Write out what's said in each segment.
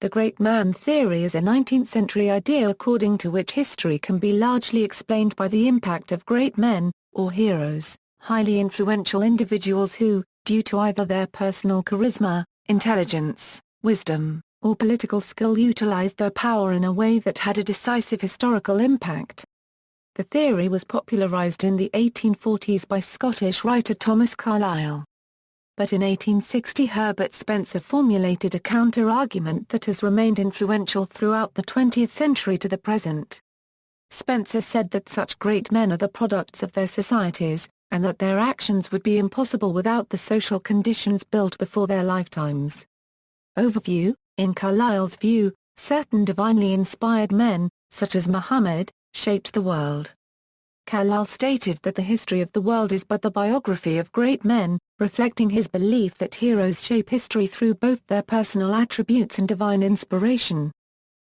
the great man theory is a 19th-century idea according to which history can be largely explained by the impact of great men, or heroes, highly influential individuals who, due to either their personal charisma, intelligence, wisdom, or political skill utilized their power in a way that had a decisive historical impact. The theory was popularized in the 1840s by Scottish writer Thomas Carlyle. But in 1860 Herbert Spencer formulated a counter-argument that has remained influential throughout the 20th century to the present. Spencer said that such great men are the products of their societies, and that their actions would be impossible without the social conditions built before their lifetimes. Overview: in Carlyle's view, certain divinely inspired men, such as Muhammad, shaped the world. Carlyle stated that the history of the world is but the biography of great men, reflecting his belief that heroes shape history through both their personal attributes and divine inspiration.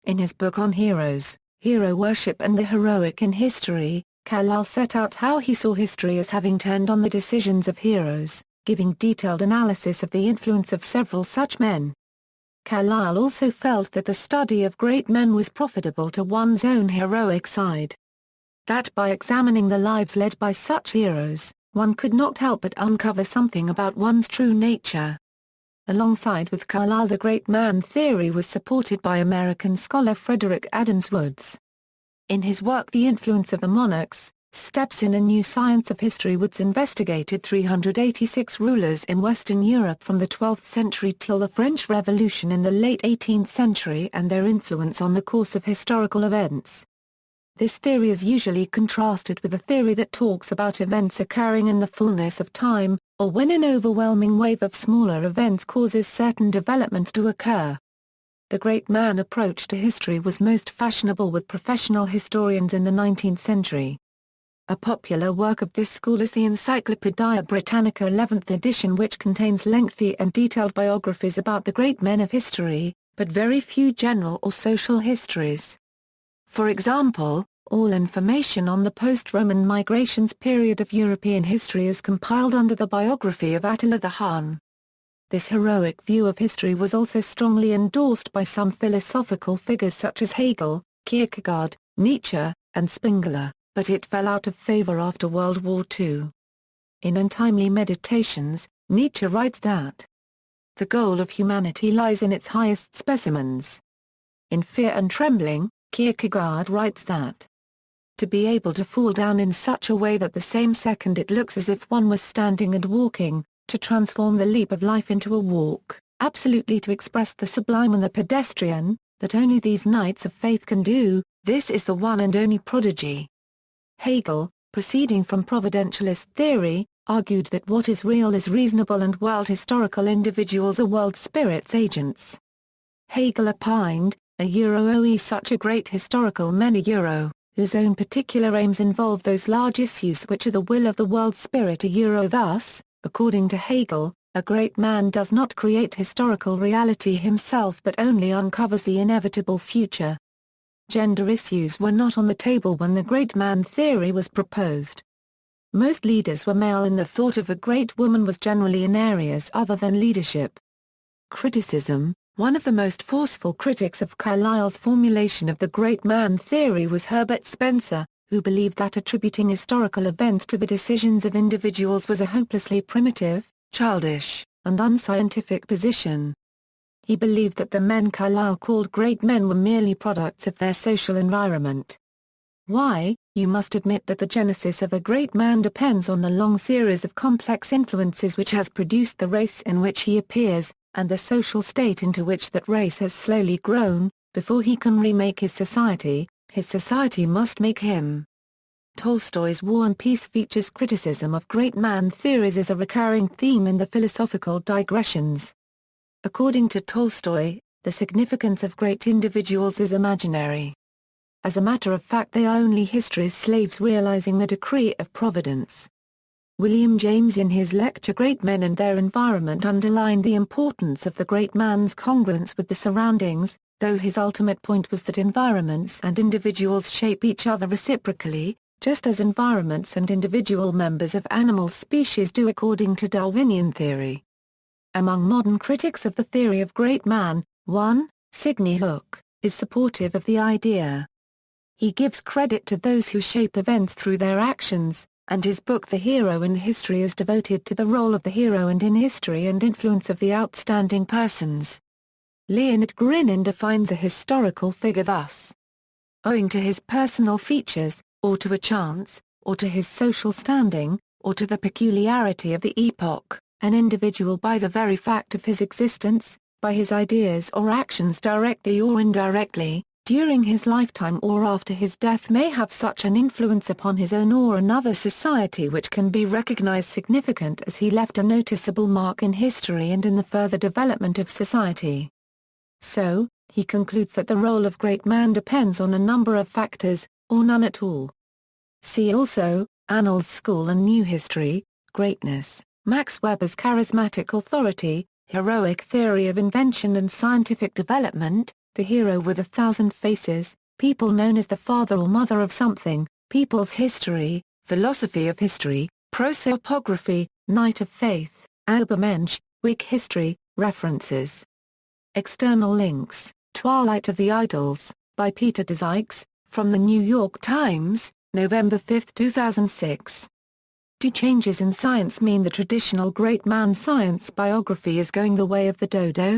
In his book on heroes, Hero Worship and the Heroic in History, Carlyle set out how he saw history as having turned on the decisions of heroes, giving detailed analysis of the influence of several such men. Carlyle also felt that the study of great men was profitable to one's own heroic side. That by examining the lives led by such heroes, one could not help but uncover something about one's true nature. Alongside with Carlyle, the great man theory was supported by American scholar Frederick Adams Woods. In his work The Influence of the Monarchs, Steps in a New Science of History, Woods investigated 386 rulers in Western Europe from the 12th century till the French Revolution in the late 18th century and their influence on the course of historical events. This theory is usually contrasted with a theory that talks about events occurring in the fullness of time, or when an overwhelming wave of smaller events causes certain developments to occur. The great man approach to history was most fashionable with professional historians in the 19th century. A popular work of this school is the Encyclopaedia Britannica 11th edition, which contains lengthy and detailed biographies about the great men of history, but very few general or social histories. For example, all information on the post-Roman migrations period of European history is compiled under the biography of Attila the Hun. This heroic view of history was also strongly endorsed by some philosophical figures such as Hegel, Kierkegaard, Nietzsche, and Spengler, but it fell out of favor after World War II. In Untimely Meditations, Nietzsche writes that the goal of humanity lies in its highest specimens. In Fear and Trembling, Kierkegaard writes that to be able to fall down in such a way that the same second it looks as if one was standing and walking, to transform the leap of life into a walk, absolutely to express the sublime and the pedestrian, that only these knights of faith can do, this is the one and only prodigy. Hegel, proceeding from providentialist theory, argued that what is real is reasonable and world historical individuals are world spirits agents. Hegel opined, such a great historical men whose own particular aims involve those large issues which are the will of the world spirit thus, according to Hegel, a great man does not create historical reality himself but only uncovers the inevitable future. Gender issues were not on the table when the great man theory was proposed. Most leaders were male and the thought of a great woman was generally in areas other than leadership. Criticism. One of the most forceful critics of Carlyle's formulation of the great man theory was Herbert Spencer, who believed that attributing historical events to the decisions of individuals was a hopelessly primitive, childish, and unscientific position. He believed that the men Carlyle called great men were merely products of their social environment. Why? You must admit that the genesis of a great man depends on the long series of complex influences which has produced the race in which he appears, and the social state into which that race has slowly grown. Before he can remake his society must make him. Tolstoy's War and Peace features criticism of great man theories as a recurring theme in the philosophical digressions. According to Tolstoy, the significance of great individuals is imaginary. As a matter of fact, they are only history's slaves realizing the decree of providence. William James in his lecture Great Men and Their Environment underlined the importance of the great man's congruence with the surroundings, though his ultimate point was that environments and individuals shape each other reciprocally, just as environments and individual members of animal species do according to Darwinian theory. Among modern critics of the theory of great man, one, Sidney Hook, is supportive of the idea. He gives credit to those who shape events through their actions, and his book The Hero in History is devoted to the role of the hero and in history and influence of the outstanding persons. Leonard Grinin defines a historical figure thus: owing to his personal features, or to a chance, or to his social standing, or to the peculiarity of the epoch, an individual by the very fact of his existence, by his ideas or actions directly or indirectly, during his lifetime or after his death may have such an influence upon his own or another society which can be recognized significant as he left a noticeable mark in history and in the further development of society. So, he concludes that the role of great man depends on a number of factors, or none at all. See also, Annals School and New History, Greatness, Max Weber's Charismatic Authority, Heroic Theory of Invention and Scientific Development, The Hero with a Thousand Faces, People Known as the Father or Mother of Something, People's History, Philosophy of History, Prosopography, Night of Faith, Obermensch, Whig History, References. External links, Twilight of the Idols, by Peter Dzikes, from The New York Times, November 5, 2006. Do changes in science mean the traditional great man science biography is going the way of the dodo?